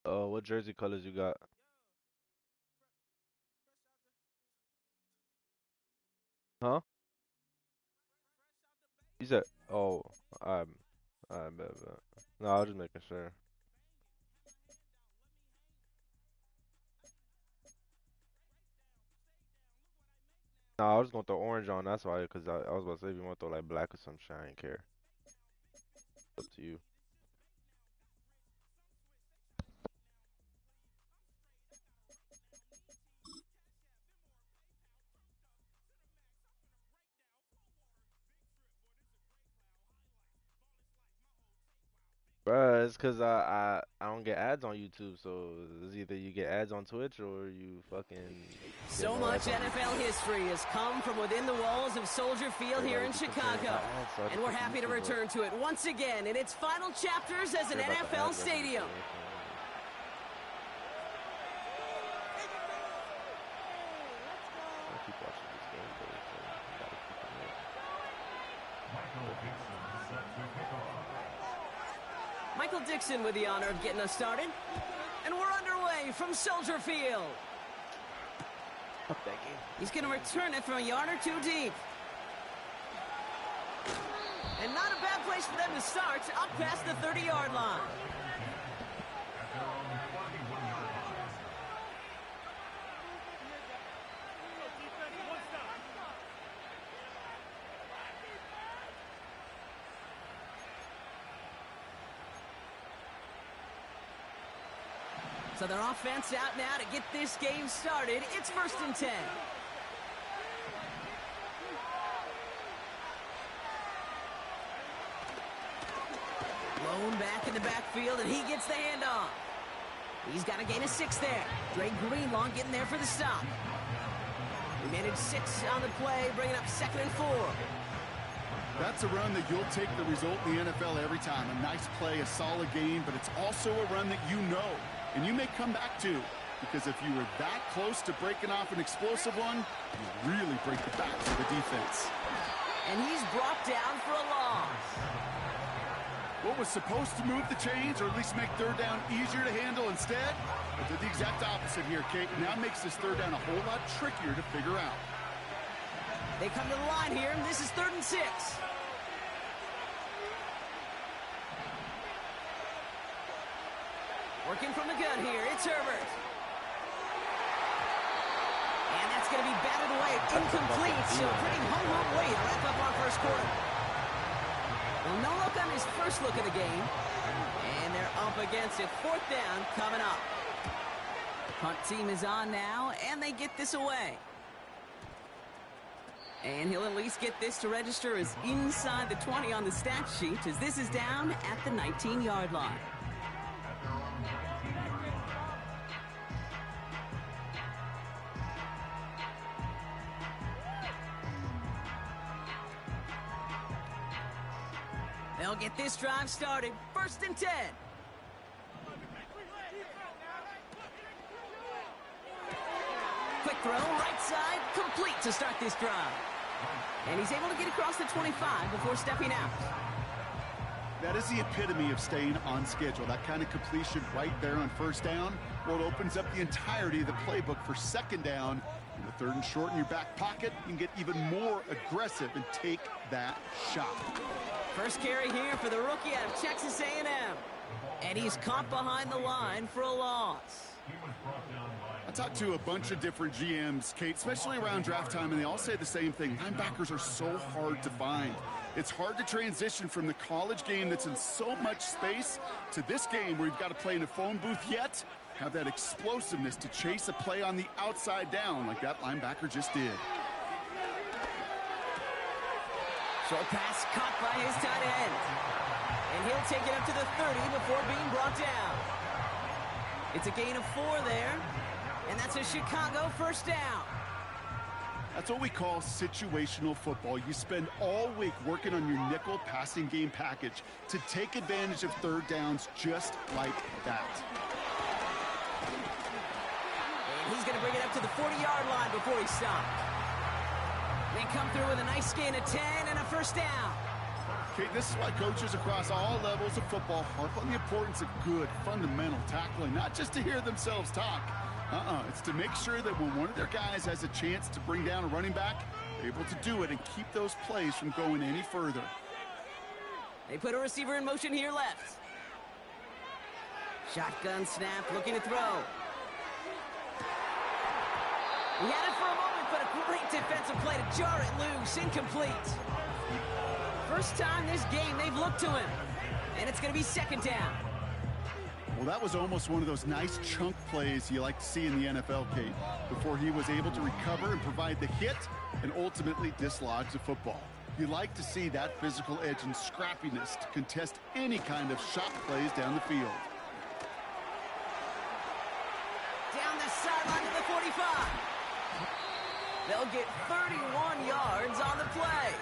What jersey colors you got? Huh? You said, oh, I bet. No, I was just making sure. No, I was gonna throw orange on. That's why, cause I was about to say if you want to throw like black or some shit, I ain't care. Up to you. Bruh, it's cause I don't get ads on YouTube, so it's either you get ads on Twitch or you fucking get So no much ads on NFL YouTube. history has come from within the walls of Soldier Field here Everybody in keep complaining Chicago. about ads, so I And just we're put the happy to YouTube up. return to it once again in its final chapters as an Care about the NFL ad revenue stadium. generation. I keep watching this game, though, so I gotta keep it up. Michael Dixon with the honor of getting us started. And we're underway from Soldier Field. Fuck that game. He's going to return it from a yard or two deep. And not a bad place for them to start, up past the 30-yard line. So their offense out now to get this game started. It's 1st and 10. Lone back in the backfield, and he gets the handoff. He's got a gain of 6 there. Dre Greenlaw getting there for the stop. He managed 6 on the play, bringing up 2nd and 4. That's a run that you'll take the result in the NFL every time. A nice play, a solid game, but it's also a run that you know, and you may come back to, because if you were that close to breaking off an explosive one, you really break the backs of the defense. And he's brought down for a loss. What was supposed to move the chains, or at least make 3rd down easier to handle instead, it did the exact opposite here, Kate. Now makes this 3rd down a whole lot trickier to figure out. They come to the line here, and this is 3rd and 6. Working from the gun here, it's Herbert. And that's going to be batted away, incomplete, so pretty home way to wrap up our first quarter. Well, no look on his first look of the game. And they're up against it, 4th down coming up. The punt team is on now, and they get this away. And he'll at least get this to register as inside the 20 on the stat sheet, as this is down at the 19-yard line. They'll get this drive started. 1st and 10. Quick throw, right side, complete to start this drive. And he's able to get across the 25 before stepping out. That is the epitome of staying on schedule. That kind of completion right there on 1st down. Well, it opens up the entirety of the playbook for 2nd down. In the 3rd and short in your back pocket, you can get even more aggressive and take that shot. First carry here for the rookie out of Texas A&M. And he's caught behind the line for a loss. I talked to a bunch of different GMs, Kate, especially around draft time, and they all say the same thing. Linebackers are so hard to find. It's hard to transition from the college game that's in so much space to this game where you've got to play in a phone booth, yet have that explosiveness to chase a play on the outside down like that linebacker just did. Short pass caught by his tight end. And he'll take it up to the 30 before being brought down. It's a gain of 4 there. And that's a Chicago 1st down. That's what we call situational football. You spend all week working on your nickel passing game package to take advantage of 3rd downs just like that. And he's going to bring it up to the 40-yard line before he stops. They come through with a nice gain of 10 and a 1st down. Kate, this is why coaches across all levels of football harp on the importance of good, fundamental tackling, not just to hear themselves talk. It's to make sure that when one of their guys has a chance to bring down a running back, they're able to do it and keep those plays from going any further. They put a receiver in motion here left. Shotgun snap, looking to throw. He had it for a moment, but a great defensive play to jar it loose. Incomplete. First time this game they've looked to him. And it's going to be second down. Well, that was almost one of those nice chunk plays you like to see in the NFL, Kate, before he was able to recover and provide the hit and ultimately dislodge the football. You like to see that physical edge and scrappiness to contest any kind of shot plays down the field. Down the sideline to the 45. They'll get 31 yards on the play.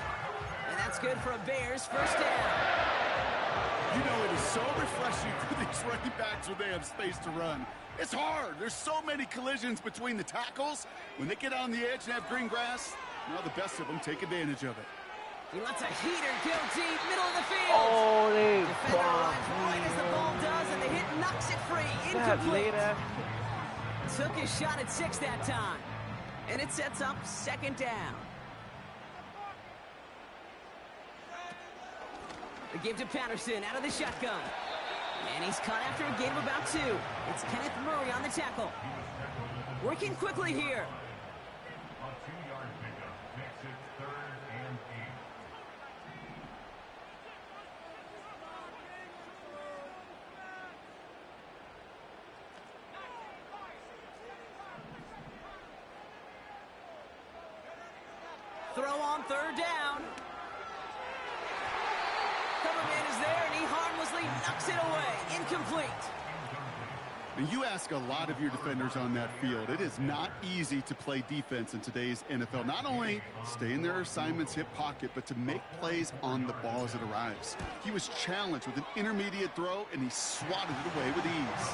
And that's good for a Bears first down. You know, it is so refreshing for these running backs when they have space to run. It's hard. There's so many collisions between the tackles. When they get on the edge and have green grass, now the best of them take advantage of it. He lets a heater go deep, middle of the field. Oh, they Defender arrives right as the ball does, and the hit knocks it free. Incomplete. Took his shot at 6 that time. And it sets up second down. The give to Patterson out of the shotgun. And he's caught after a gain of about 2. It's Kenneth Murray on the tackle. Working quickly here. A 2-yard pickup makes it 3rd and 8. Throw on 3rd down. Coverman is there, and he harmlessly knocks it away. Incomplete. And you ask a lot of your defenders on that field. It is not easy to play defense in today's NFL. Not only stay in their assignment's hip pocket, but to make plays on the ball as it arrives. He was challenged with an intermediate throw, and he swatted it away with ease.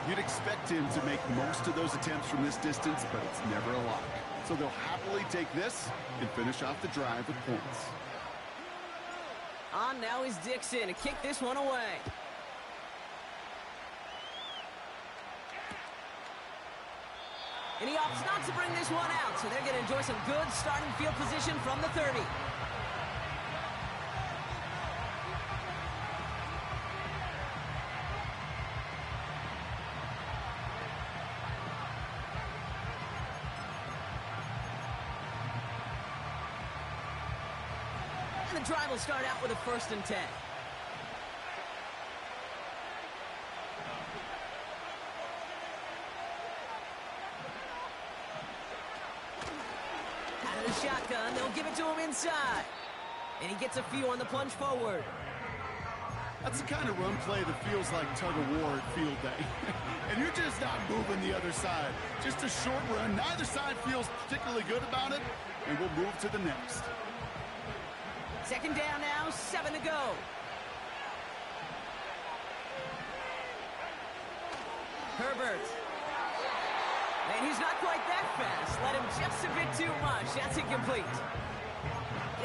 You'd expect him to make most of those attempts from this distance, but it's never a lock. So they'll happily take this and finish off the drive with points. On now is Dixon to kick this one away. And he opts not to bring this one out, so they're going to enjoy some good starting field position from the 30. And the drive will start out with a 1st and 10. Shotgun, they'll give it to him inside. And he gets a few on the plunge forward. That's the kind of run play that feels like tug-of-war at field day. And you're just not moving the other side. Just a short run. Neither side feels particularly good about it. And we'll move to the next. Second down now, 7 to go. Herbert. And he's not quite that fast. Let him just a bit too much. That's incomplete.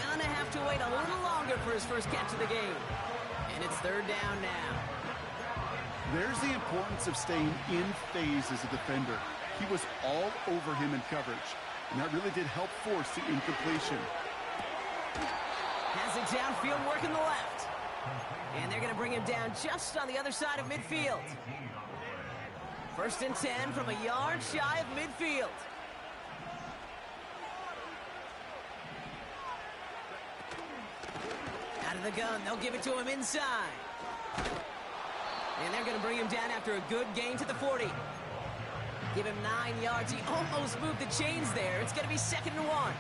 Gonna have to wait a little longer for his first catch of the game. And it's 3rd down now. There's the importance of staying in phase as a defender. He was all over him in coverage. And that really did help force the incompletion. Has it downfield, working the left. And they're going to bring him down just on the other side of midfield. 1st and 10 from a yard shy of midfield. Out of the gun, they'll give it to him inside. And they're going to bring him down after a good gain to the 40. Give him 9 yards. He almost moved the chains there. It's going to be 2nd and 1.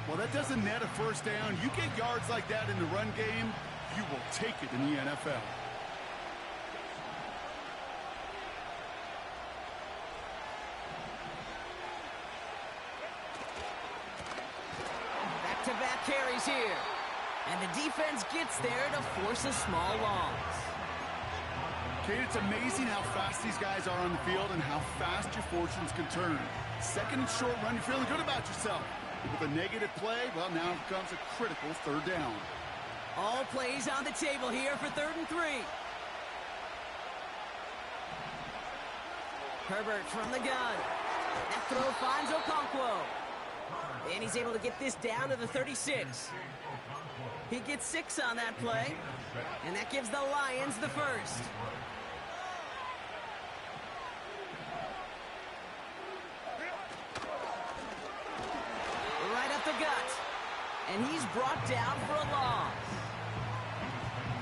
Well, that doesn't net a 1st down. You get yards like that in the run game, you will take it in the NFL. Back-to-back carries here. And the defense gets there to force a small loss. Kate, it's amazing how fast these guys are on the field and how fast your fortunes can turn. 2nd and short run, you're feeling good about yourself. With a negative play, well, now comes a critical third down. All plays on the table here for 3rd and 3. Herbert from the gun. That throw finds Okonkwo. And he's able to get this down to the 36. He gets 6 on that play. And that gives the Lions the first. Right up the gut. And he's brought down for a loss.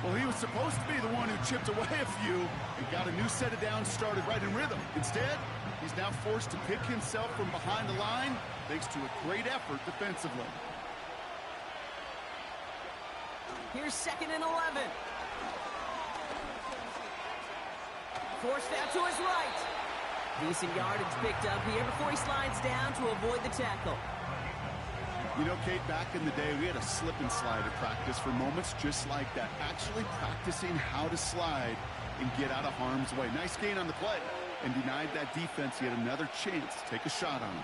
Well, he was supposed to be the one who chipped away a few and got a new set of downs started right in rhythm. Instead, he's now forced to pick himself from behind the line thanks to a great effort defensively. Here's 2nd and 11. Forced out to his right. Decent yardage picked up here before he slides down to avoid the tackle. You know, Kate, back in the day, we had a slip and slide at practice for moments just like that. Actually practicing how to slide and get out of harm's way. Nice gain on the play and denied that defense yet another chance to take a shot on him.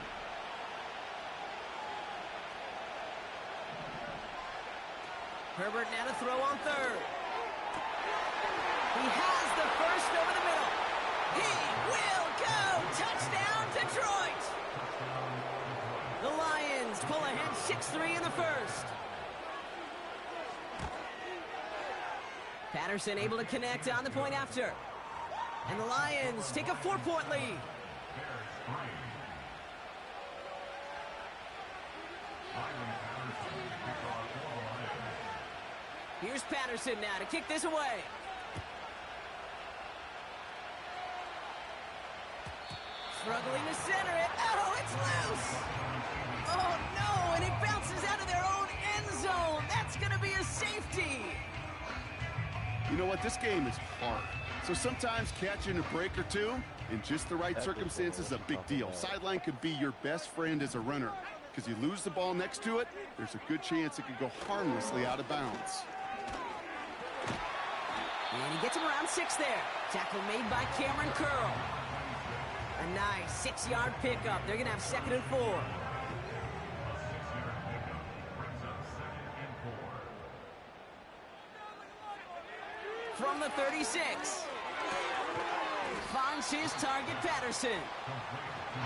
Herbert now to throw on 3rd. He has the first over the middle. He will go. Touchdown, Detroit. The Lions pull ahead 6-3 in the first. Patterson able to connect on the point after. And the Lions take a 4-point lead. Here's Patterson now to kick this away. Struggling to center it. Oh, it's loose. Oh, no, and it bounces out of their own end zone. That's going to be a safety. You know what? This game is hard. So sometimes catching a break or two in just the right circumstances is a big deal. Sideline could be your best friend as a runner because you lose the ball next to it, there's a good chance it could go harmlessly out of bounds. And he gets him around 6 there. Tackle made by Cameron Curl. A nice 6-yard pickup. They're going to have 2nd and 4. From the 36. Finds his target, Patterson.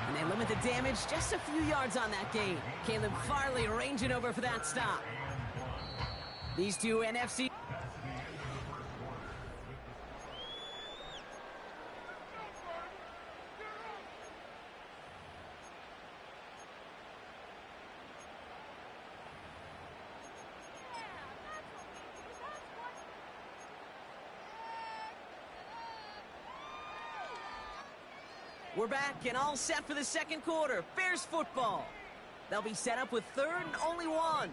And they limit the damage just a few yards on that gain. Caleb Farley ranging over for that stop. These two NFC... We're back and all set for the second quarter. Bears football. They'll be set up with 3rd and only 1.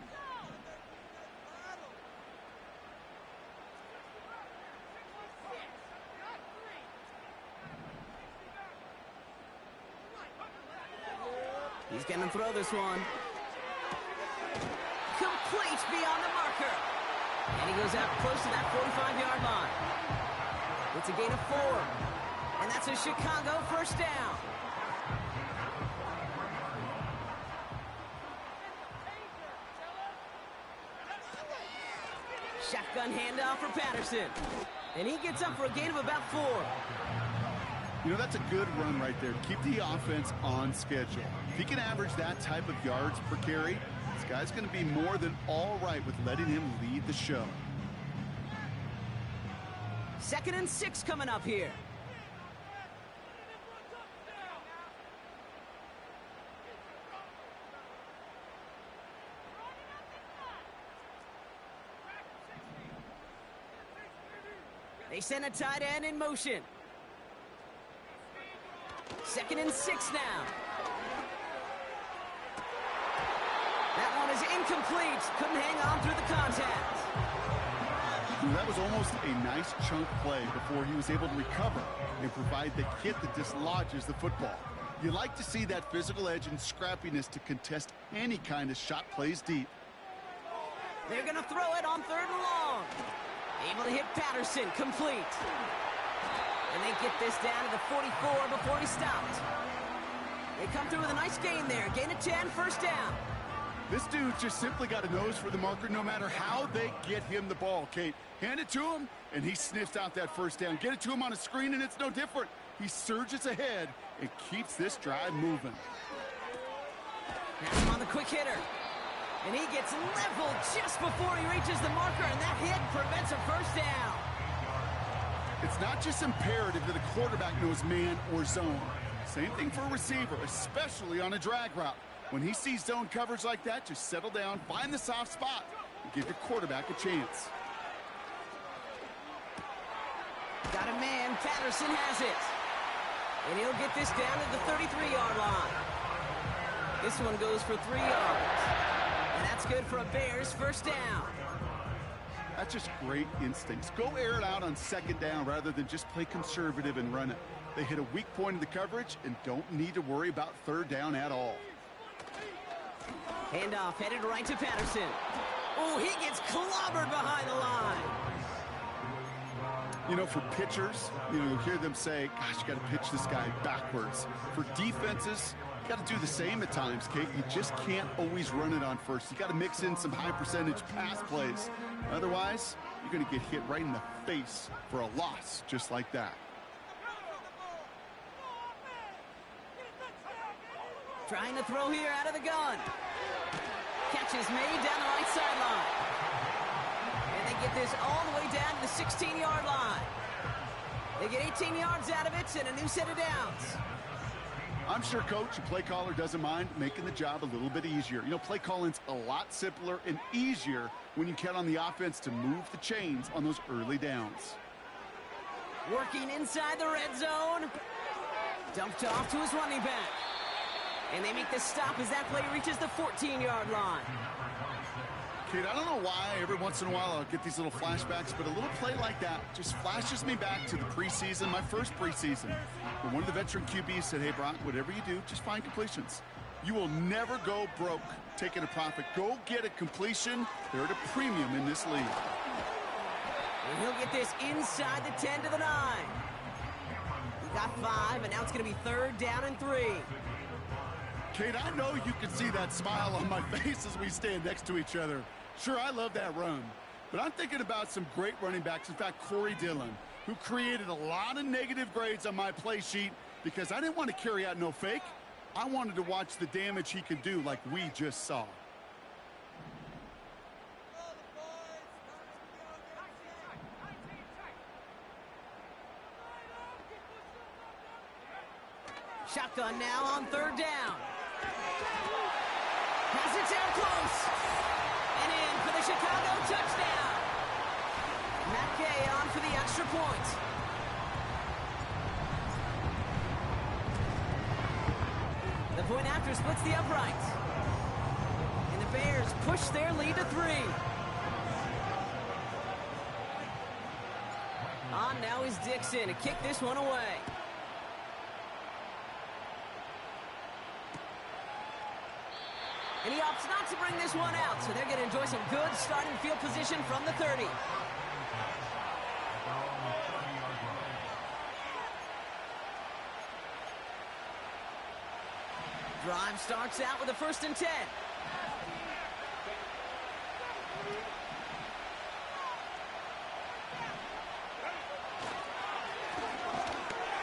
He's going to throw this one. Complete beyond the marker. And he goes out close to that 45-yard line. It's a gain of 4. And that's a Chicago first down. Shotgun handoff for Patterson. And he gets up for a gain of about 4. You know, that's a good run right there. Keep the offense on schedule. If he can average that type of yards per carry, this guy's going to be more than all right with letting him lead the show. 2nd and 6 coming up here. They send a tight end in motion. 2nd and 6 now. That one is incomplete. Couldn't hang on through the contact. That was almost a nice chunk play before he was able to recover and provide the hit that dislodges the football. You like to see that physical edge and scrappiness to contest any kind of shot plays deep. They're going to throw it on 3rd and long. Able to hit Patterson, complete. And they get this down to the 44 before he stopped. They come through with a nice gain there. Gain of 10, first down. This dude just simply got a nose for the marker no matter how they get him the ball, Kate. Hand it to him, and he sniffs out that first down. Get it to him on a screen, and it's no different. He surges ahead and keeps this drive moving. Now him on the quick hitter. And he gets leveled just before he reaches the marker, and that hit prevents a first down. It's not just imperative that a quarterback knows man or zone. Same thing for a receiver, especially on a drag route. When he sees zone coverage like that, just settle down, find the soft spot, and give your quarterback a chance. Got a man, Patterson has it. And he'll get this down to the 33-yard line. This one goes for 3 yards. And that's good for a Bears first down. That's just great instincts. Go air it out on second down rather than just play conservative and run it. They hit a weak point in the coverage and don't need to worry about third down at all. Handoff headed right to Patterson. Oh, he gets clobbered behind the line. You know, for pitchers, you hear them say, gosh, you got to pitch this guy backwards. For defenses, you got to do the same at times, Kate. You just can't always run it on first. You got to mix in some high percentage pass plays. Otherwise, you're going to get hit right in the face for a loss just like that. Trying to throw here out of the gun. Catch is made down the right sideline. And they get this all the way down to the 16-yard line. They get 18 yards out of it and a new set of downs. I'm sure coach and play caller doesn't mind making the job a little bit easier. You know, play calling's a lot simpler and easier when you count on the offense to move the chains on those early downs. Working inside the red zone. Dumped off to his running back. And they make the stop as that play reaches the 14-yard line. Kid, I don't know why every once in a while I'll get these little flashbacks, but a little play like that just flashes me back to the preseason, my first preseason. When one of the veteran QBs said, hey, Brock, whatever you do, just find completions. You will never go broke taking a profit. Go get a completion. They're at a premium in this league. And he'll get this inside the 10 to the 9. He got 5, and now it's going to be 3rd down and 3. Kate, I know you can see that smile on my face as we stand next to each other. Sure, I love that run. But I'm thinking about some great running backs. In fact, Corey Dillon, who created a lot of negative grades on my play sheet because I didn't want to carry out no fake. I wanted to watch the damage he could do like we just saw. Shotgun now on 3rd down. Has it down close. And in for the Chicago touchdown. Matt Gay on for the extra point. The point after splits the uprights. And the Bears push their lead to 3. On now is Dixon to kick this one away. And he opts not to bring this one out, so they're going to enjoy some good starting field position from the 30. Drive starts out with a 1st and 10.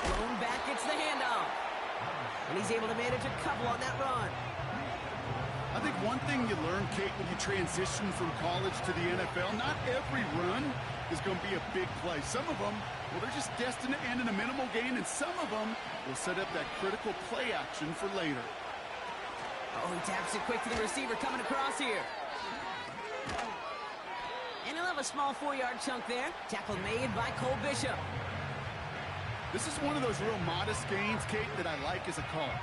Thrown back, gets the handoff. And he's able to manage a couple on that run. I think one thing you learn, Kate, when you transition from college to the NFL, not every run is going to be a big play. Some of them, well, they're just destined to end in a minimal gain, and some of them will set up that critical play action for later. Oh, he taps it quick to the receiver coming across here. And he'll have a small 4-yard chunk there. Tackle made by Cole Bishop. This is one of those real modest gains, Kate, that I like as a call.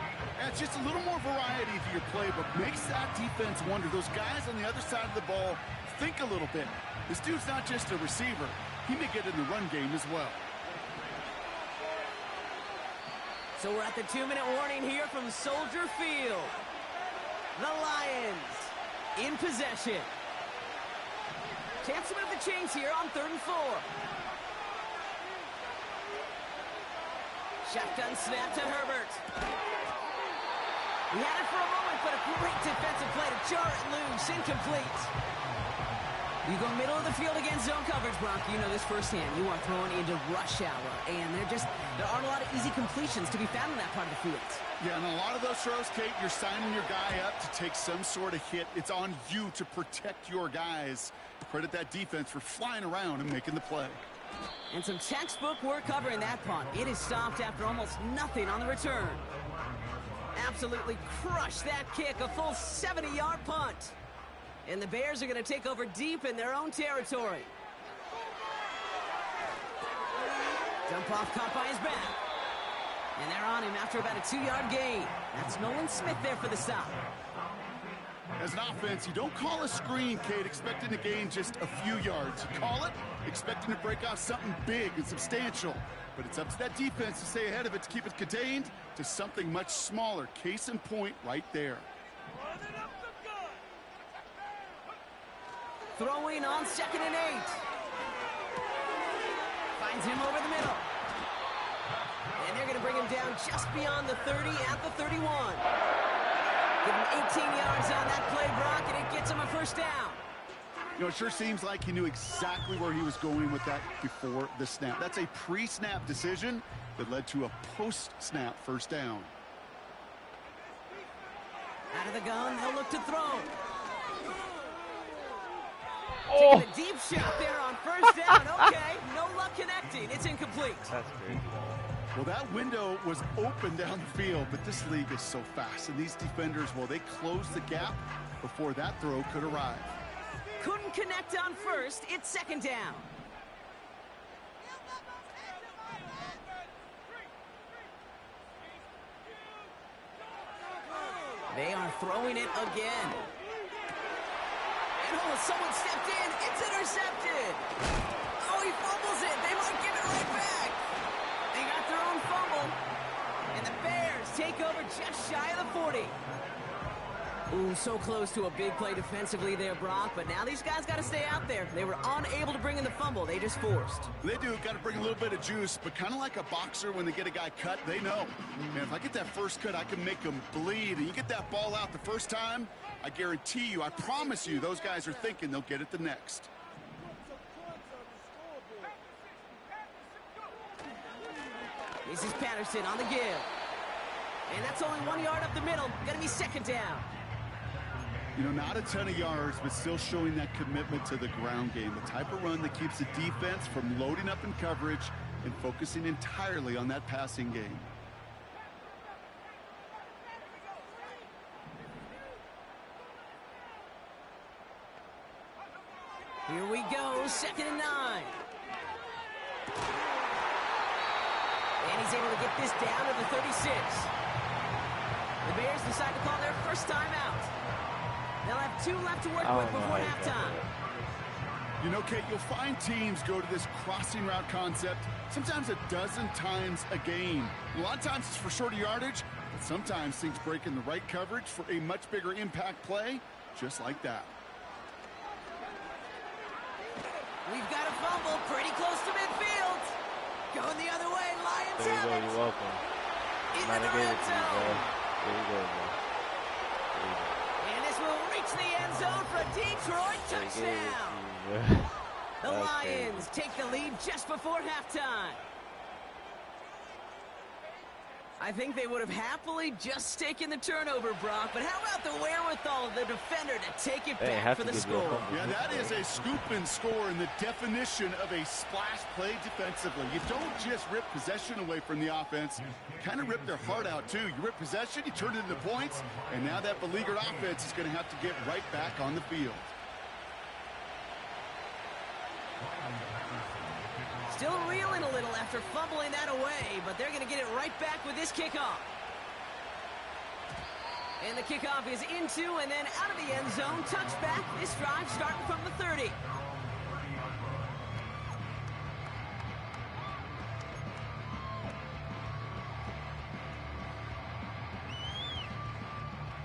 It's just a little more variety to your playbook. Makes that defense wonder. Those guys on the other side of the ball think a little bit. This dude's not just a receiver. He may get in the run game as well. So we're at the 2-minute warning here from Soldier Field. The Lions in possession. Chance to move the chains here on 3rd and 4. Shotgun snap to Herbert. He had it for a moment, but a great defensive play to jar it loose. Incomplete. You go middle of the field against zone coverage, Brock. You know this firsthand. You are throwing into rush hour, and there aren't a lot of easy completions to be found in that part of the field. Yeah, and a lot of those throws, Kate, you're signing your guy up to take some sort of hit. It's on you to protect your guys. Credit that defense for flying around and making the play. And some textbook work covering that punt. It is stopped after almost nothing on the return. Absolutely crushed that kick, a full 70-yard punt. And the Bears are going to take over deep in their own territory. Dump off caught by his back. And they're on him after about a 2-yard gain. That's Nolan Smith there for the stop. As an offense, you don't call a screen, Kate, expecting to gain just a few yards. You call it expecting to break off something big and substantial. But it's up to that defense to stay ahead of it, to keep it contained to something much smaller. Case in point right there. Throwing on 2nd and 8. Finds him over the middle. And they're going to bring him down just beyond the 30 at the 31. Give him 18 yards on that play, Brock, and it gets him a first down. You know, it sure seems like he knew exactly where he was going with that before the snap. That's a pre-snap decision that led to a post-snap first down. Out of the gun, they'll look to throw. Oh. Taking a deep shot there on first down. Okay, no luck connecting. It's incomplete. That's crazy. Well, that window was open down the field, but this league is so fast. And these defenders, well, they closed the gap before that throw could arrive. Couldn't connect on first. It's 2nd down. They are throwing it again. And oh, someone stepped in. It's intercepted. Oh, he fumbles it. They might give it right back. They got their own fumble. And the Bears take over just shy of the 40. Ooh, so close to a big play defensively there, Brock. But now these guys got to stay out there. They were unable to bring in the fumble. They just forced. They do. Got to bring a little bit of juice. But kind of like a boxer when they get a guy cut, they know. Man, if I get that first cut, I can make him bleed. And you get that ball out the first time, I guarantee you, I promise you, those guys are thinking they'll get it the next. This is Patterson on the give. And that's only 1 yard up the middle. Gonna be 2nd down. You know, not a ton of yards, but still showing that commitment to the ground game. The type of run that keeps the defense from loading up in coverage and focusing entirely on that passing game. Here we go, 2nd and 9. And he's able to get this down to the 36. The Bears decide to call their first time out. They'll have 2 left to work with before halftime. You know, Kate, you'll find teams go to this crossing route concept sometimes a dozen times a game. A lot of times it's for shorter yardage, but sometimes things break in the right coverage for a much bigger impact play, just like that. We've got a fumble pretty close to midfield. Going the other way, Lions There you have go, it. you're welcome. Into Might the have gave red it to you, bro. zone. There you go, bro. There you go. And this will reach the end zone for a Detroit They gave it to touchdown. you, bro. The That's Lions crazy. take the lead just before halftime. I think they would have happily just taken the turnover, Brock, but how about the wherewithal of the defender to take it They back have for to the give you a score? fumble. Yeah, that is a scoop and score in the definition of a splash play defensively. You don't just rip possession away from the offense. You kind of rip their heart out, too. You rip possession, you turn it into points, and now that beleaguered offense is going to have to get right back on the field. Still reeling a little after fumbling that away, but they're going to get it right back with this kickoff. And the kickoff is into and then out of the end zone. Touchback. This drive starting from the 30.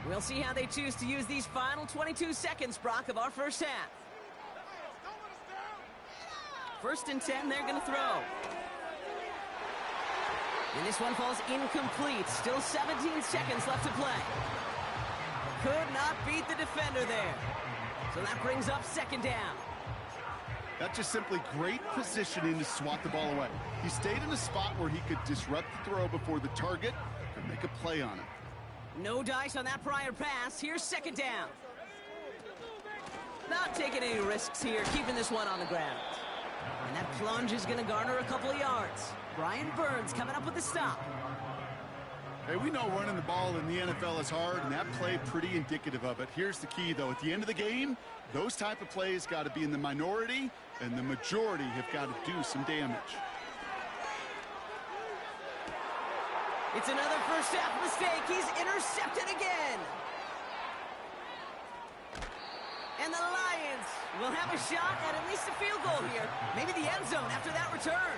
We'll see how they choose to use these final 22 seconds, Brock, of our first half. 1st and 10, they're going to throw. And this one falls incomplete. Still 17 seconds left to play. Could not beat the defender there. So that brings up second down. That's just simply great positioning to swat the ball away. He stayed in a spot where he could disrupt the throw before the target could make a play on it. No dice on that prior pass. Here's second down. Not taking any risks here, keeping this one on the ground. And that plunge is going to garner a couple of yards. Brian Burns coming up with the stop. Hey, we know running the ball in the NFL is hard, and that play pretty indicative of it. Here's the key, though. At the end of the game, those type of plays got to be in the minority, and the majority have got to do some damage. It's another first half mistake. He's intercepted again. And the Lions will have a shot at least a field goal here. Maybe the end zone after that return.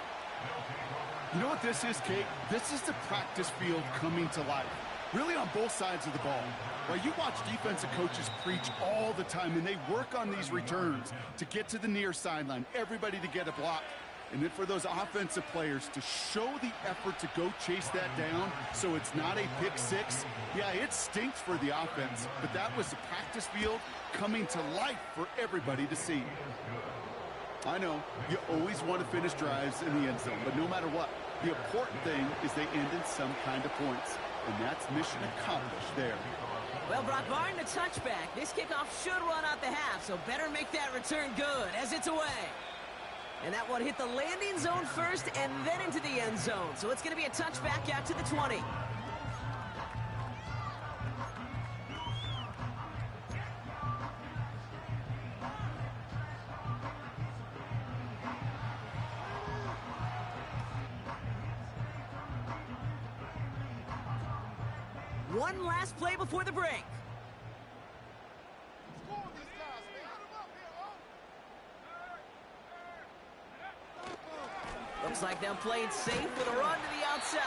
You know what this is, Kate? This is the practice field coming to life. Really on both sides of the ball. Right, you watch defensive coaches preach all the time, and they work on these returns to get to the near sideline, everybody to get a block. And then for those offensive players to show the effort to go chase that down so it's not a pick six. Yeah, it stinks for the offense, but that was the practice field coming to life for everybody to see. I know, you always want to finish drives in the end zone, but no matter what, the important thing is they end in some kind of points, and that's mission accomplished there. Well, Brock, barring the touchback, this kickoff should run out the half, so better make that return good as it's away. And that one hit the landing zone first and then into the end zone, so it's going to be a touchback out to the 20. One last play before the break. Looks like they'll play it safe with a run to the outside.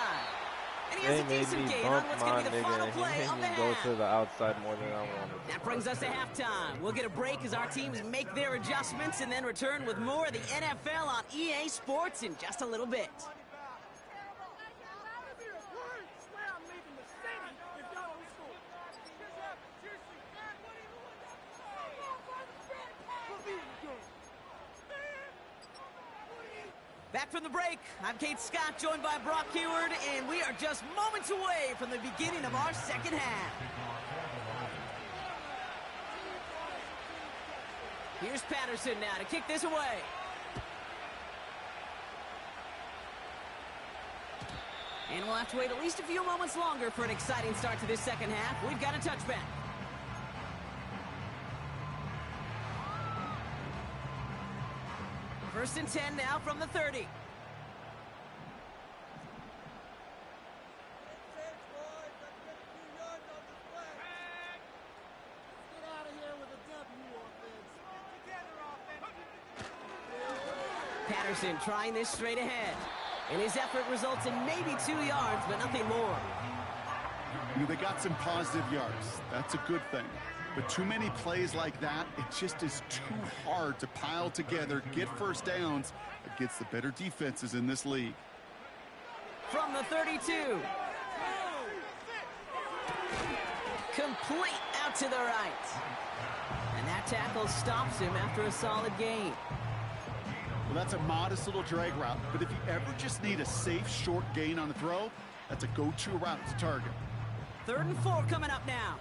And he has a decent gain on what's going to be the final play of the half. Go to the outside more than I wanted. That brings us to halftime. We'll get a break as our teams make their adjustments and then return with more of the NFL on EA Sports in just a little bit. Back from the break, I'm Kate Scott, joined by Brock Heward, and we are just moments away from the beginning of our second half. Here's Patterson now to kick this away. And we'll have to wait at least a few moments longer for an exciting start to this second half. We've got a touchback. First and 10 now from the 30. Patterson trying this straight ahead. And his effort results in maybe 2 yards, but nothing more. You know, they got some positive yards. That's a good thing. But too many plays like that, it just is too hard to pile together, get first downs against the better defenses in this league. From the 32. Complete out to the right. And that tackle stops him after a solid gain. Well, that's a modest little drag route, but if you ever just need a safe, short gain on the throw, that's a go-to route to target. 3rd and 4 coming up now.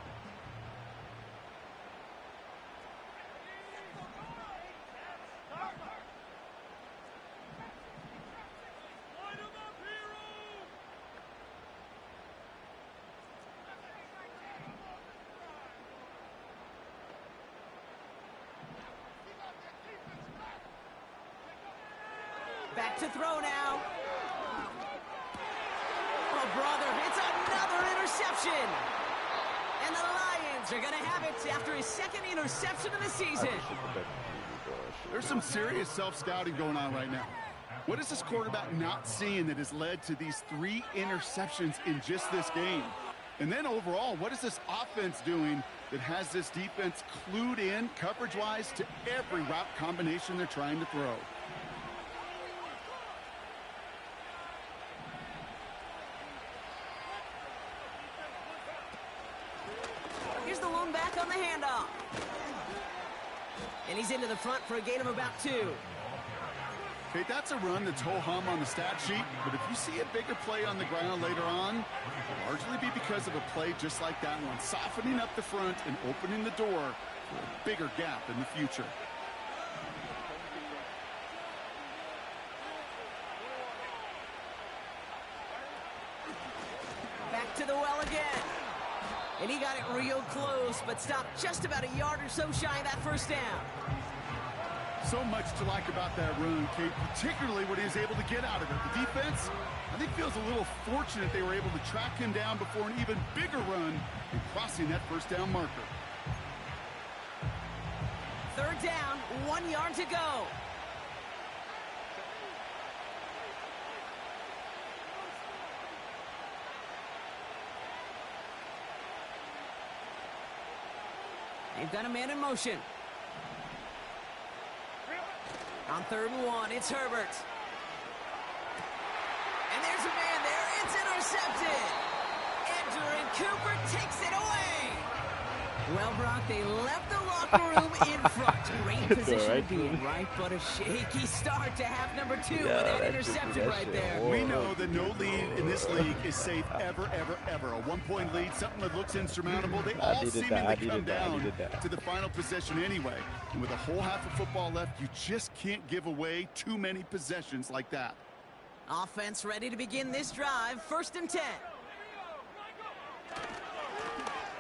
Back to throw now. Oh, brother, it's another interception. And the Lions are going to have it after his second interception of the season. There's some serious self-scouting going on right now. What is this quarterback not seeing that has led to these 3 interceptions in just this game? And then overall, what is this offense doing that has this defense clued in coverage-wise to every route combination they're trying to throw? back on the handoff. And he's into the front for a gain of about 2. Okay, that's a run that's ho-hum on the stat sheet, but if you see a bigger play on the ground later on, it'll largely be because of a play just like that one, softening up the front and opening the door for a bigger gap in the future. Back to the well again. And he got it real close, but stopped just about a yard or so shy of that first down. So much to like about that run, Kate, particularly what he was able to get out of it. The defense, I think, feels a little fortunate they were able to track him down before an even bigger run and crossing that first down marker. 3rd down, 1 yard to go. They've got a man in motion. On 3rd and 1, it's Herbert. And there's a man there. It's intercepted. Andrew Cooper takes it away. Well, Brock, they left the locker room in front. Great position to be in, right? But a shaky start to half number 2 with that interception right there. We know that no lead in this league is safe ever, ever, ever. A 1-point lead, something that looks insurmountable. They all seemingly come down to the final possession anyway. And with a whole half of football left, you just can't give away too many possessions like that. Offense ready to begin this drive. 1st and 10.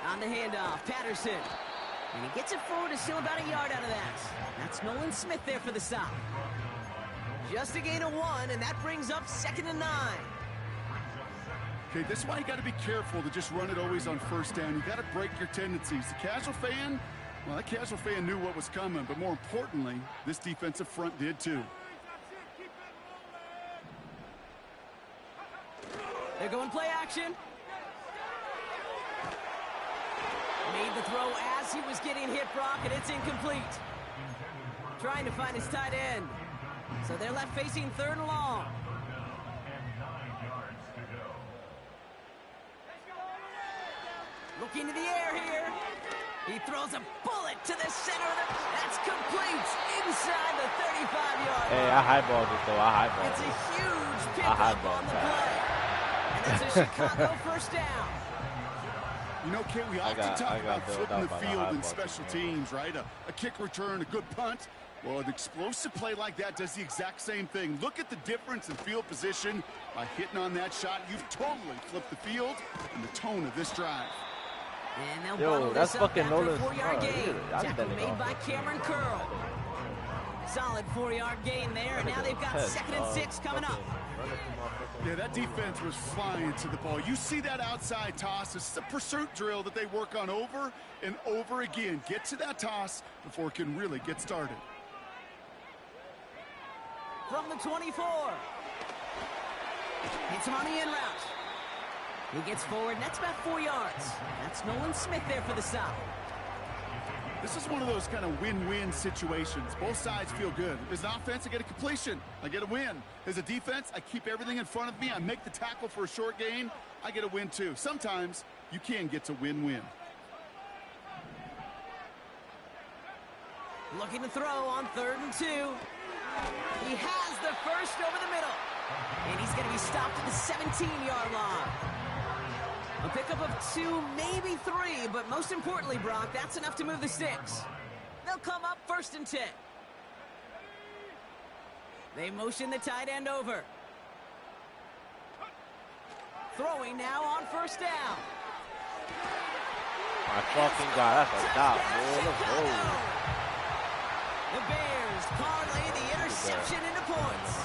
On the handoff, Patterson. And he gets it forward to still about a yard out of that. That's Nolan Smith there for the stop. Just a gain of 1, and that brings up 2nd and 9. Okay, this is why you got to be careful to just run it always on 1st down. You got to break your tendencies. The casual fan, well, that casual fan knew what was coming, but more importantly, this defensive front did too. They're going play action. Made the throw as he was getting hit, Brock, and it's incomplete. Trying to find his tight end. So they're left facing 3rd and long. Looking to the air here. He throws a bullet to the center of the... That's complete inside the 35-yard line. Hey, I highballed it, though. I highballed it. It's a huge pickup on the play. And that's a Chicago 1st down. You know, Kate, we often talk about flipping the field in special teams, right? A kick return, a good punt. Well, an explosive play like that does the exact same thing. Look at the difference in field position. By hitting on that shot, you've totally flipped the field and the tone of this drive. And they'll bottle this up after a 4-yard gain. Tackle made by Cameron Curl. Solid 4-yard gain there, and now they've got 2nd and 6 coming up. Yeah, that defense was flying to the ball. You see that outside toss. This is a pursuit drill that they work on over and over again. Get to that toss before it can really get started. From the 24. Hits him on the in route. He gets forward, and that's about 4 yards. That's Nolan Smith there for the stop. This is one of those kind of win-win situations. Both sides feel good. As an offense, I get a completion. I get a win. As a defense, I keep everything in front of me. I make the tackle for a short gain. I get a win, too. Sometimes you can get to win-win. Looking to throw on 3rd and 2. He has the first over the middle. And he's going to be stopped at the 17-yard line. A pickup of 2, maybe 3, but most importantly, Brock, that's enough to move the sticks. They'll come up 1st and 10. They motion the tight end over. Throwing now on 1st down. My fucking God, that's a dot, boy. Let's go. The Bears parlay the interception into points.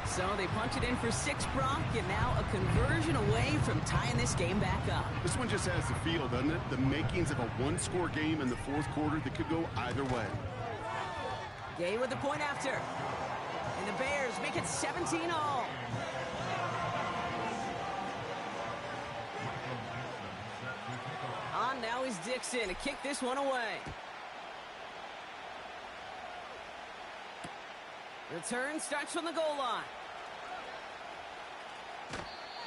So they punch it in for 6, Brock, and now a conversion away from tying this game back up. This one just has the feel, doesn't it? The makings of a one-score game in the 4th quarter that could go either way. Gay with the point after. And the Bears make it 17 all. On now is Dixon to kick this one away. Return starts from the goal line.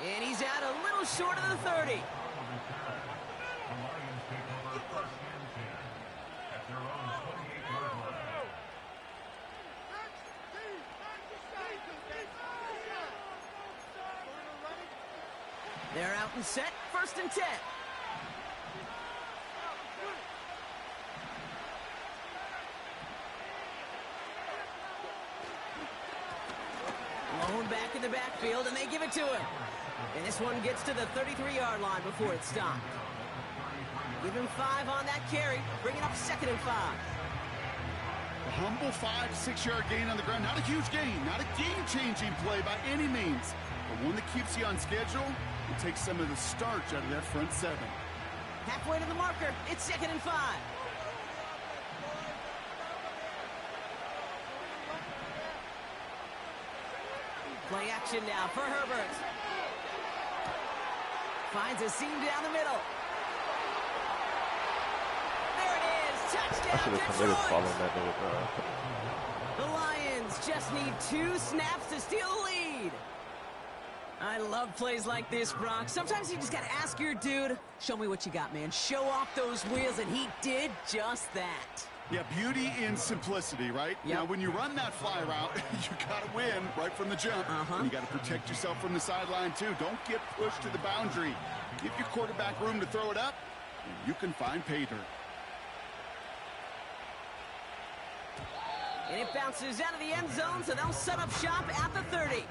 And he's out a little short of the 30. They're out and set. 1st and 10. Lone back in the backfield, and they give it to him. And this one gets to the 33-yard line before it's stopped. Give him 5 on that carry, bringing up 2nd and 5. A humble 5 to 6 yard gain on the ground. Not a huge gain, not a game-changing play by any means, but one that keeps you on schedule and takes some of the starch out of that front 7. Halfway to the marker, it's 2nd and 5. Play action now for Herbert. Finds a seam down the middle. There it is. I Touchdown, should have committed Detroit. following that nigga, bro. The Lions just need 2 snaps to steal the lead. I love plays like this, Brock. Sometimes you just got to ask your dude, show me what you got, man. Show off those wheels, and he did just that. Yeah, beauty in simplicity, right? Yep. Now, when you run that fly route, you got to win right from the jump. And you got to protect yourself from the sideline, too. Don't get pushed to the boundary. Give your quarterback room to throw it up, and you can find pay dirt. And it bounces out of the end zone, so they'll set up shop at the 30.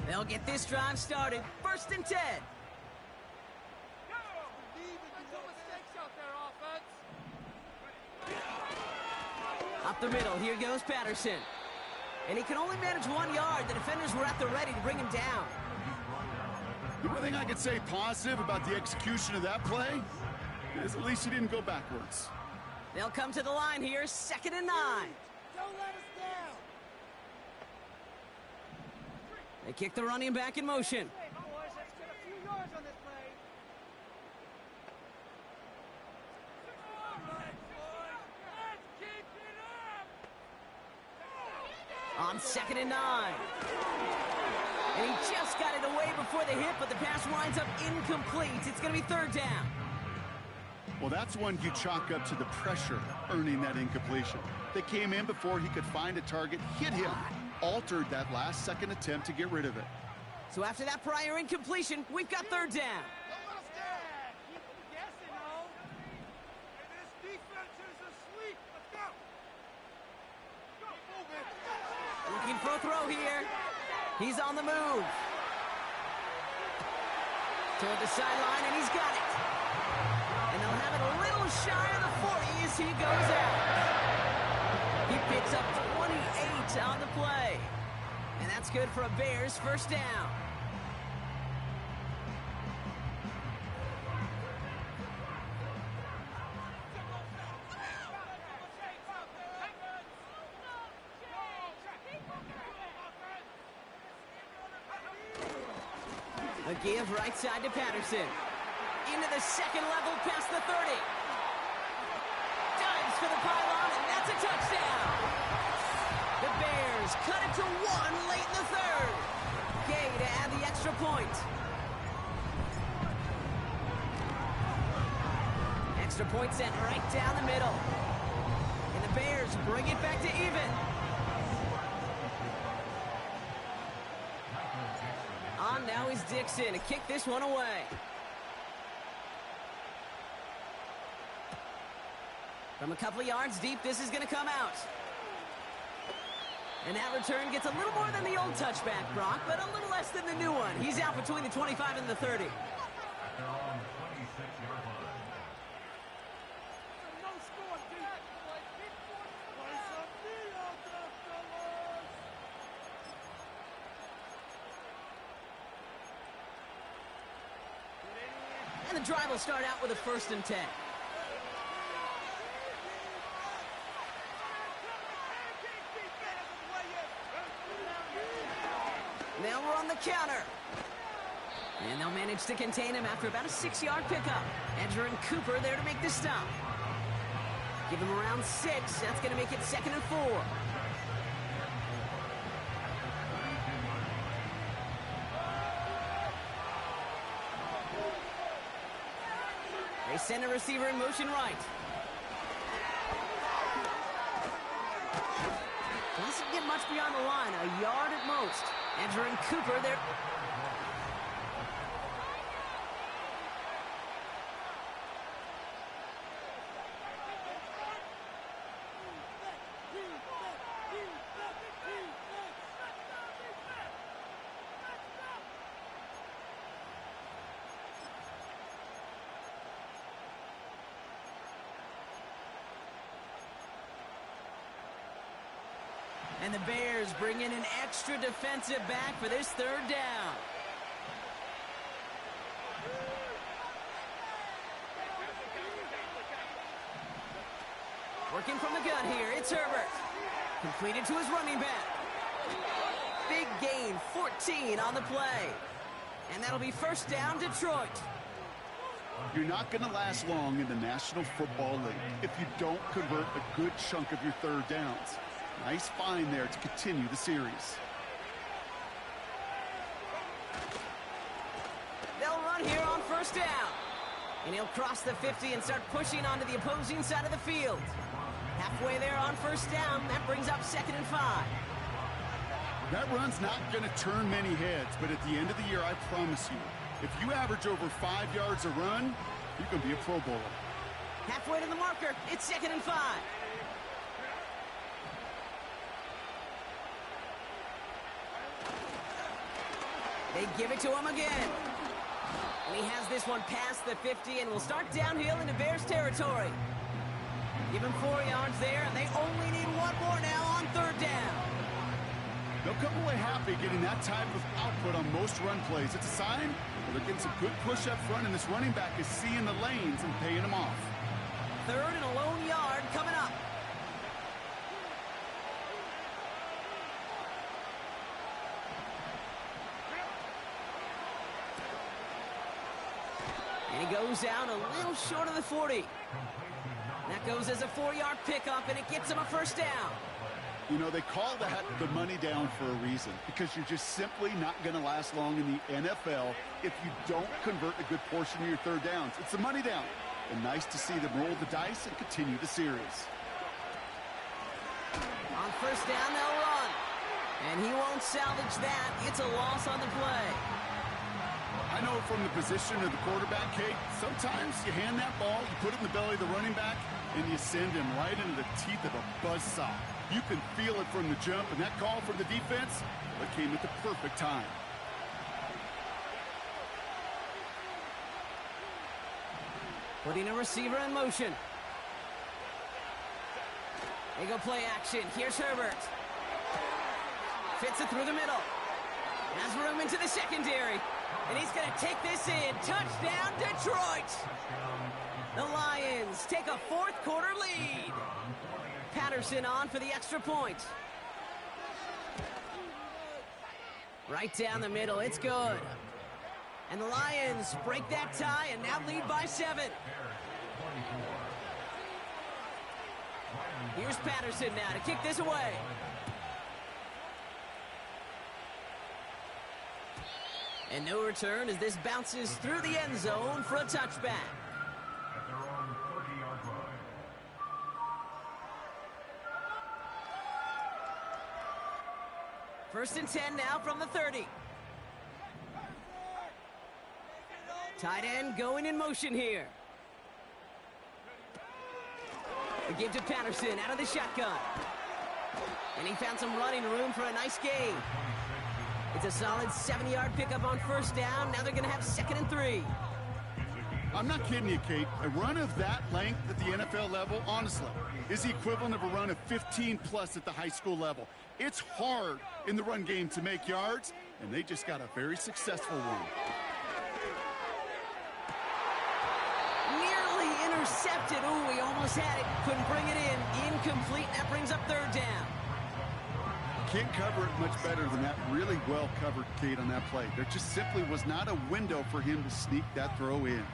They'll get this drive started. 1st and 10. Up the middle, here goes Patterson. And he can only manage 1 yard. The defenders were at the ready to bring him down. The only thing I could say positive about the execution of that play is at least he didn't go backwards. They'll come to the line here, 2nd and 9. Don't let us down. They kick the running back in motion. Hey, boys, let's get a few yards on this play. All right, boys, let's keep it up. On 2nd and 9. And he just got it away before the hit, but the pass winds up incomplete. It's going to be 3rd down. Well, that's one you chalk up to the pressure earning that incompletion. They came in before he could find a target, hit him, altered that last second attempt to get rid of it. So after that prior incompletion, we've got 3rd down. Don't let us down. Keep them guessing, though. Hey, this defense is asleep. Let's go. Go, move it. Looking for a throw here. He's on the move. Toward the sideline, and he's got it. And they'll have it a little shy of the 40 as he goes out. He picks up 28 on the play. And that's good for a Bears 1st down. A give right side to Patterson. Into the 2nd level past the 30. Dives for the pylon, and that's a touchdown. The Bears cut it to 1 late in the 3rd. Gay to add the extra point. Extra point sent right down the middle. And the Bears bring it back to even. On now is Dixon to kick this one away. From a couple of yards deep, this is going to come out. And that return gets a little more than the old touchback, Brock, but a little less than the new one. He's out between the 25 and the 30. They're on the 26-yard line. No score, dude. Play some defense, fellas. And the drive will start out with a 1st and 10. They'll run the counter. And they'll manage to contain him after about a 6-yard pickup. Edger and Cooper there to make the stop. Give him around 6. That's going to make it 2nd and 4. They send a receiver in motion right. Doesn't get much beyond the line, a yard at most. Entering Cooper there. And the Bears bring in an extra defensive back for this third down. Working from the gun here, it's Herbert. Completed to his running back. Big gain, 14 on the play. And that'll be first down, Detroit. You're not going to last long in the National Football League if you don't convert a good chunk of your third downs. Nice find there to continue the series. They'll run here on first down. And he'll cross the 50 and start pushing onto the opposing side of the field. Halfway there on first down, that brings up 2nd and 5. That run's not going to turn many heads, but at the end of the year, I promise you, if you average over 5 yards a run, you can be a Pro Bowler. Halfway to the marker, it's 2nd and 5. They give it to him again. And he has this one past the 50 and will start downhill into Bears territory. Give him 4 yards there, and they only need one more now on third down. They'll come away happy getting that type of output on most run plays. It's a sign that they're getting some good push up front, and this running back is seeing the lanes and paying them off. Third and a lone yard coming up. And he goes down a little short of the 40. That goes as a 4-yard pickup, and it gets him a first down. You know, they call that the money down for a reason, because you're just simply not going to last long in the NFL if you don't convert a good portion of your third downs. It's the money down. And nice to see them roll the dice and continue the series. On first down, they'll run. And he won't salvage that. It's a loss on the play. I know from the position of the quarterback, Kate, sometimes you hand that ball, you put it in the belly of the running back, and you send him right into the teeth of a buzzsaw. You can feel it from the jump, and that call from the defense, it came at the perfect time. Putting a receiver in motion. They go play action. Here's Herbert. Fits it through the middle. Has room into the secondary. And he's going to take this in. Touchdown, Detroit! The Lions take a fourth-quarter lead. Patterson on for the extra point. Right down the middle. It's good. And the Lions break that tie and now lead by 7. Here's Patterson now to kick this away. And no return as this bounces through the end zone for a touchback. At their own 30-yard line. First and 10 now from the 30. Tight end going in motion here. The give to Patterson out of the shotgun. And he found some running room for a nice gain. It's a solid 7-yard pickup on first down. Now they're going to have 2nd and 3. I'm not kidding you, Kate. A run of that length at the NFL level, honestly, is the equivalent of a run of 15-plus at the high school level. It's hard in the run game to make yards, and they just got a very successful one. Nearly intercepted. Ooh, he almost had it. Couldn't bring it in. Incomplete. That brings up third down. Can't cover it much better than that. Really well covered, Kate, on that play. There just simply was not a window for him to sneak that throw in.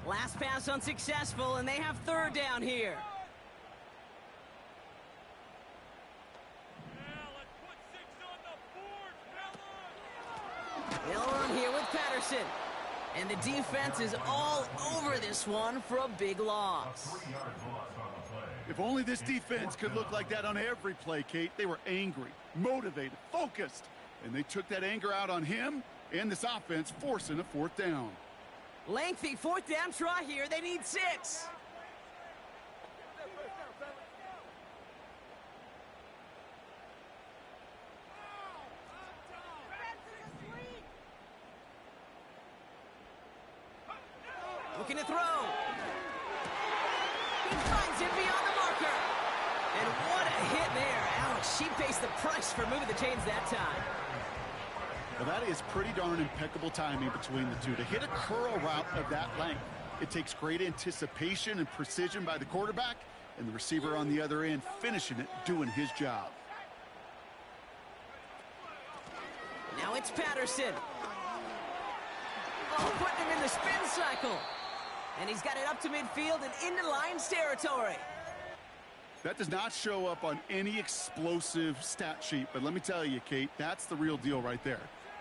Last pass unsuccessful, and they have third down here. They'll run here with Patterson. And the defense is all over this one for a big loss. 3 yards lost on the play. If only this defense could look like that on every play, Kate. They were angry, motivated, focused. And they took that anger out on him and this offense, forcing a 4th down. Lengthy 4th down try here. They need 6. Looking to throw. He finds him beyond the marker. And what a hit there. Ouch, she pays the price for moving the chains that time. Well, that is pretty darn impeccable timing between the two. To hit a curl route of that length, it takes great anticipation and precision by the quarterback, and the receiver on the other end finishing it, doing his job. Now it's Patterson. Oh, putting him in the spin cycle. And he's got it up to midfield and into Lions territory. That does not show up on any explosive stat sheet, but let me tell you, Kate, that's the real deal right there.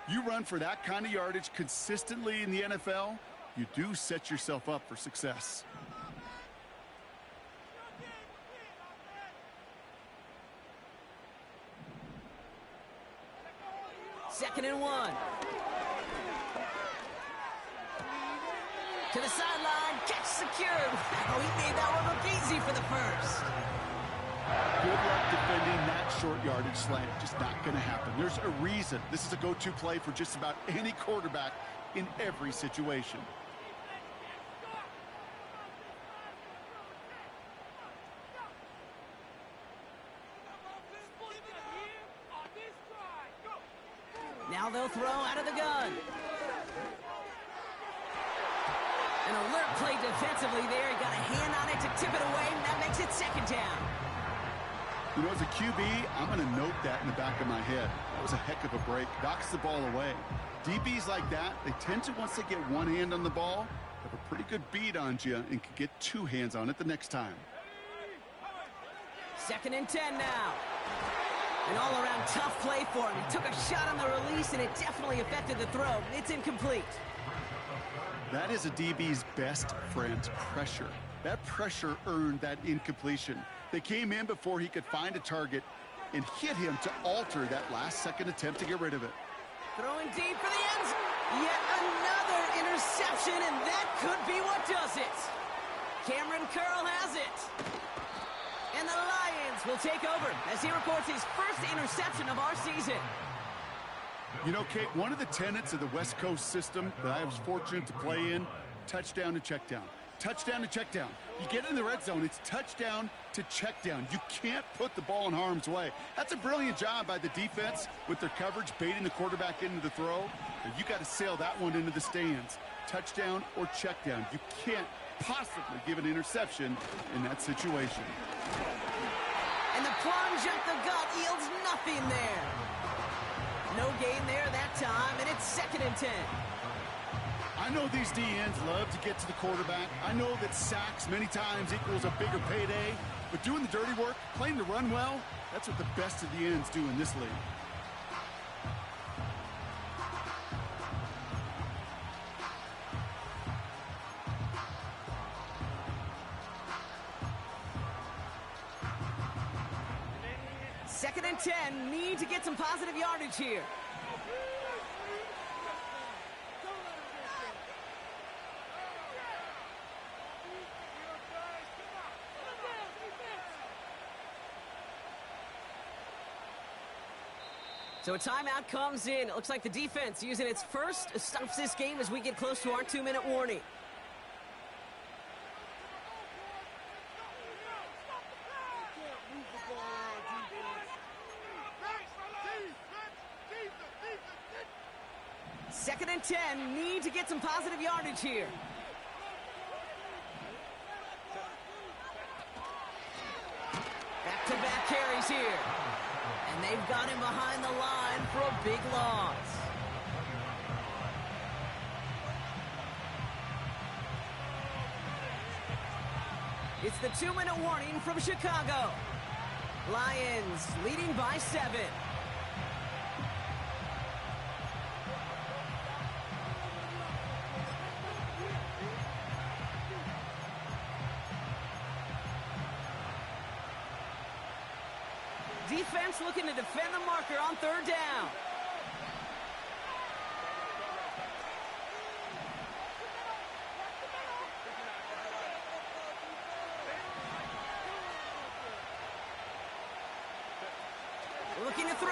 You run for that kind of yardage consistently in the NFL, you do set yourself up for success. Second and 1. To the sideline, catch secured. Wow, he made that one look easy for the first. Good luck defending that short yardage slant. Just not going to happen. There's a reason. This is a go-to play for just about any quarterback in every situation. Now they'll throw out of the gun. An alert play defensively there. He got a hand on it to tip it away, and that makes it 2nd down. You know, as a QB, I'm going to note that in the back of my head. That was a heck of a break. Knocks the ball away. DBs like that, they tend to, once they get one hand on the ball, have a pretty good beat on you and can get 2 hands on it the next time. 2nd and 10 now. An all-around tough play for him. He took a shot on the release, and it definitely affected the throw. It's incomplete. That is a DB's best friend, pressure. That pressure earned that incompletion. They came in before he could find a target and hit him to alter that last-second attempt to get rid of it. Throwing deep for the end zone. Yet another interception, and that could be what does it. Cameron Curl has it. And the Lions will take over as he records his first interception of our season. You know, Kate, one of the tenets of the West Coast system that I was fortunate to play in, touchdown to check down. Touchdown to check down. You get in the red zone, it's touchdown to check down. You can't put the ball in harm's way. That's a brilliant job by the defense with their coverage, baiting the quarterback into the throw. But you got to sail that one into the stands. Touchdown or check down. You can't possibly give an interception in that situation. And the plunge up the gut yields nothing there. No gain there that time, and it's 2nd and 10. I know these DNs love to get to the quarterback. I know that sacks many times equals a bigger payday. But doing the dirty work, playing to run well, that's what the best of the ends do in this league. Second and 10, need to get some positive yardage here. So a timeout comes in. It looks like the defense using its first stops this game as we get close to our 2-minute warning. Second and 10, need to get some positive yardage here. Back-to-back carries here. And they've got him behind the line for a big loss. It's the 2-minute warning from Chicago. Lions leading by 7. defense looking to defend the marker on 3rd down. Looking to throw.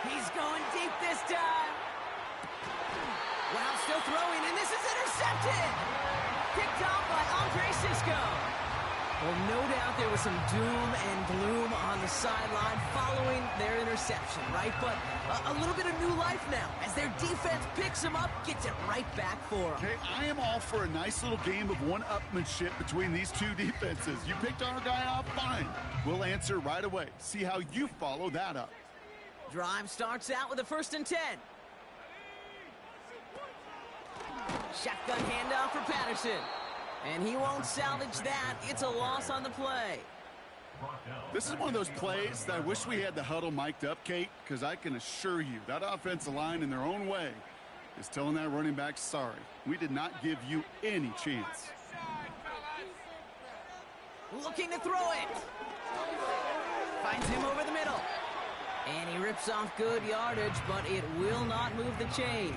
He's going deep this time. Wow, still throwing, and this is intercepted. Picked off by Andre Sisco. Well, no doubt there was some doom and gloom on the sideline following their interception, right? But a little bit of new life now as their defense picks them up, gets it right back for them. Okay, I am all for a nice little game of one-upmanship between these two defenses. You picked our guy off, fine. We'll answer right away. See how you follow that up. Drive starts out with a 1st and 10. Shotgun handoff for Patterson. And he won't salvage that. It's a loss on the play. This is one of those plays that I wish we had the huddle mic'd up, Kate, because I can assure you that offensive line in their own way is telling that running back, sorry, we did not give you any chance. Looking to throw it. Finds him over the middle. And he rips off good yardage, but it will not move the chains.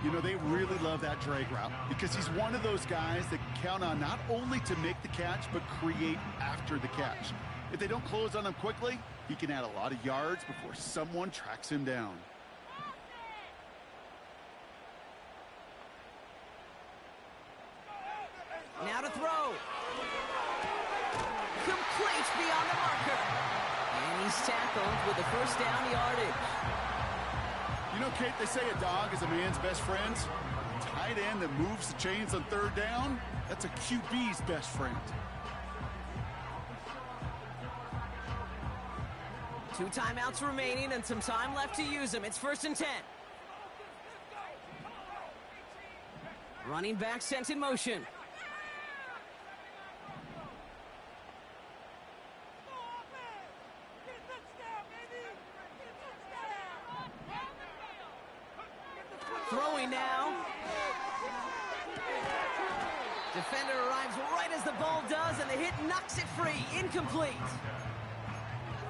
You know, they really love that drag route because he's one of those guys that count on not only to make the catch, but create after the catch. If they don't close on him quickly, he can add a lot of yards before someone tracks him down. Now to throw. Complete beyond the marker. And he's tackled with the 1st down yardage. You know, Kate, they say a dog is a man's best friend. Tight end that moves the chains on 3rd down, that's a QB's best friend. 2 timeouts remaining and some time left to use them. It's 1st and 10. Running back sent in motion. Throwing now. Defender arrives right as the ball does, and the hit knocks it free. Incomplete.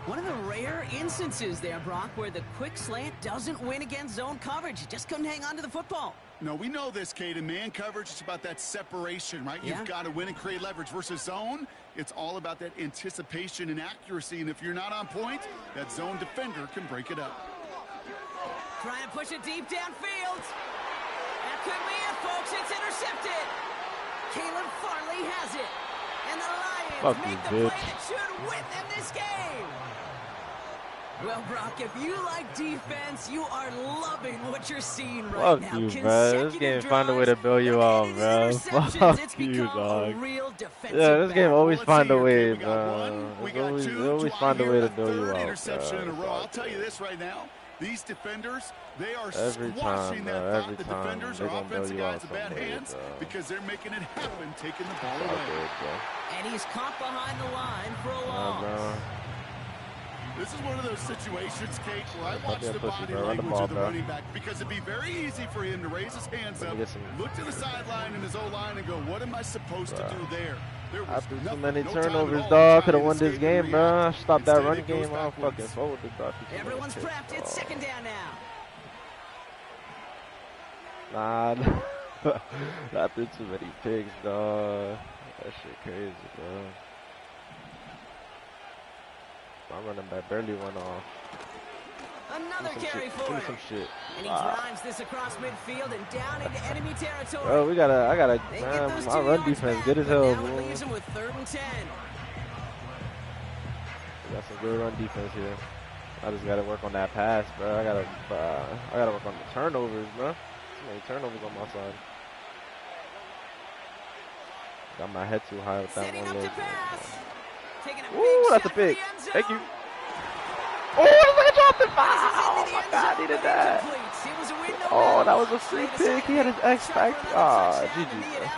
One of the rare instances there, Brock, where the quick slant doesn't win against zone coverage. You just couldn't hang on to the football. No, we know this, Kate. In man coverage, it's about that separation, right? Yeah. You've got to win and create leverage versus zone. It's all about that anticipation and accuracy, and if you're not on point, that zone defender can break it up. Trying to push it deep downfield. That could be it, folks. It's intercepted. Caleb Farley has it. And the Lions make the play that should win them this game. Well, Brock, if you like defense, you are loving what you're seeing right now. Fuck you, bro. This game find a way to bail you out, bro. Fuck you, dog. Yeah, this game always find a way, bro. They always find a way to bail you out, interception in a row. I'll tell you this right now. These defenders, they are every squashing time, that thought that the defenders or offensive guys in bad hands because they're making it happen, taking the ball away. And he's caught behind the line for a loss. This is one of those situations, Kate, where I watch the body language of the running back because it'd be very easy for him to raise his hands up, look to the sideline and his O-line and go, what am I supposed to do there? After too many turnovers, dog, could have won this game, bro. Stop that run game. I'm fucking forward to dog. Everyone's prepped. It's 2nd down Nah, now. not through too many picks, dog. That shit crazy, bro. My running back barely went off. Another carry for him. Some shit. And he drives this across midfield and down into enemy territory. Bro, my run defense good as hell, bro. Leaves him with 3rd and 10. We got some good run defense here. I just gotta work on that pass, bro. I gotta work on the turnovers, bro. Too many turnovers on my side. Got my head too high with that one leg. Ooh, that's a pick. Thank you. Oh, I dropped it. Oh my God, he did that. Oh, that was a free pick. He had his X factor. Ah, GG, bro.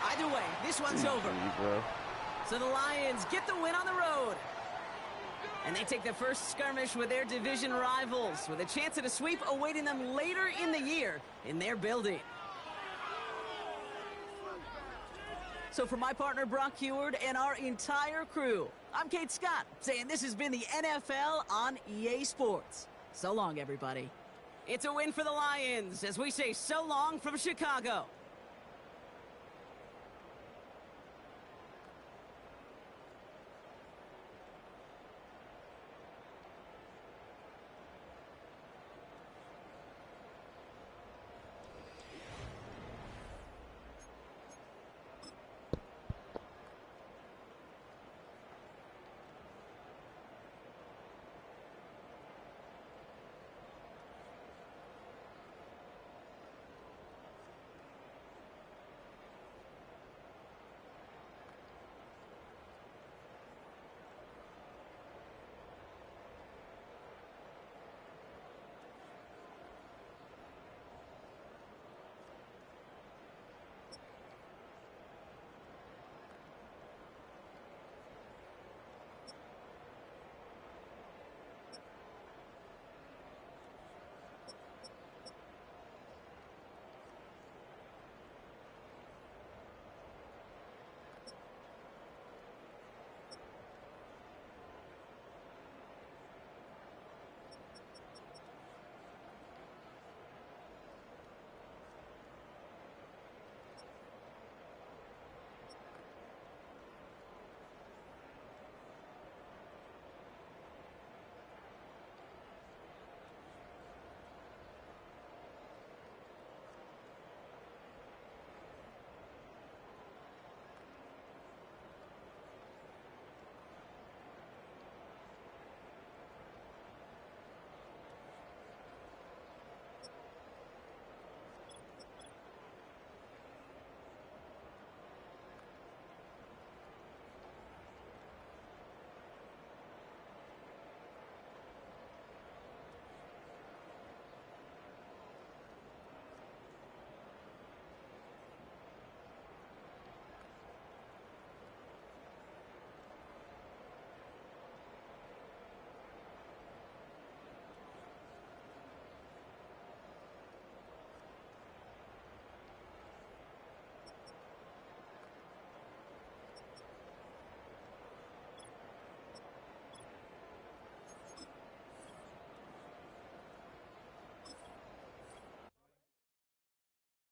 Either way, this one's over. Bro. So the Lions get the win on the road. And they take the first skirmish with their division rivals, with a chance at a sweep awaiting them later in the year in their building. So for my partner, Brock Heward, and our entire crew, I'm Kate Scott, saying this has been the NFL on EA Sports. So long, everybody. It's a win for the Lions as we say so long from Chicago.